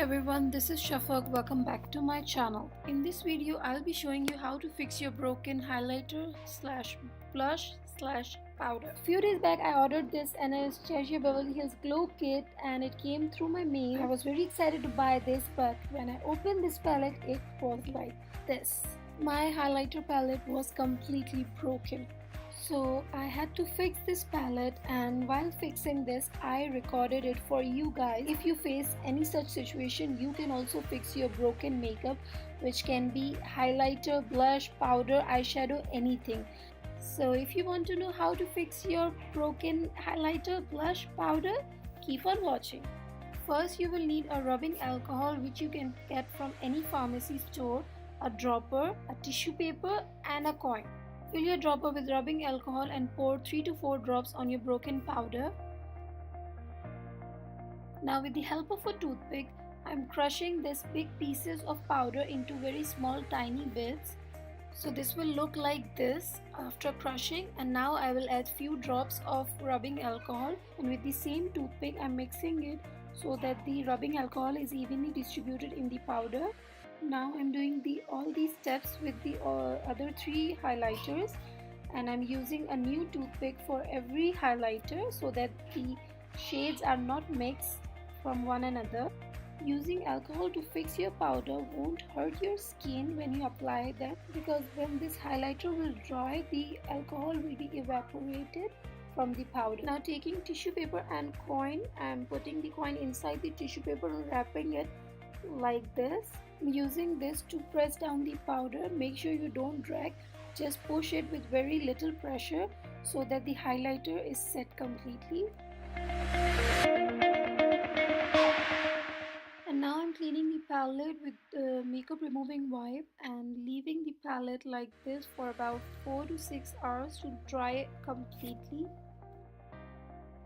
everyone, this is Shafaque. Welcome back to my channel. In this video, I'll be showing you how to fix your broken highlighter slash blush slash powder. A few days back, I ordered this Anastasia Beverly Hills Glow Kit and it came through my mail. I was very excited to buy this, but when I opened this palette, it was like this. My highlighter palette was completely broken. So I had to fix this palette, and while fixing this I recorded it for you guys. If you face any such situation, you can also fix your broken makeup, which can be highlighter, blush, powder, eyeshadow, anything. So if you want to know how to fix your broken highlighter, blush, powder, keep on watching. First, you will need a rubbing alcohol, which you can get from any pharmacy store, a dropper, a tissue paper and a coin. Fill your dropper with rubbing alcohol and pour 3 to 4 drops on your broken powder. Now with the help of a toothpick, I am crushing these big pieces of powder into very small tiny bits. So this will look like this after crushing, and now I will add few drops of rubbing alcohol, and with the same toothpick I am mixing it so that the rubbing alcohol is evenly distributed in the powder. Now I'm doing all these steps with the other 3 highlighters, and I'm using a new toothpick for every highlighter so that the shades are not mixed from one another. Using alcohol to fix your powder won't hurt your skin when you apply them, because when this highlighter will dry, the alcohol will be evaporated from the powder. Now taking tissue paper and coin, I'm putting the coin inside the tissue paper and wrapping it like this. I'm using this to press down the powder. Make sure you don't drag, just push it with very little pressure so that the highlighter is set completely. And now I'm cleaning the palette with the makeup removing wipe and leaving the palette like this for about 4 to 6 hours to dry completely.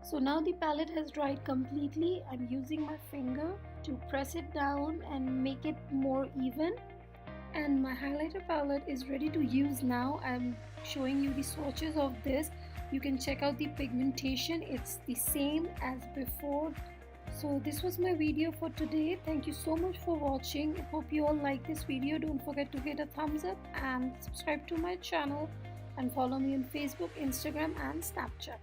So now the palette has dried completely. I'm using my finger to press it down and make it more even. And my highlighter palette is ready to use now. I'm showing you the swatches of this. You can check out the pigmentation. It's the same as before. So this was my video for today. Thank you so much for watching. I hope you all like this video. Don't forget to hit a thumbs up and subscribe to my channel, and follow me on Facebook, Instagram and Snapchat.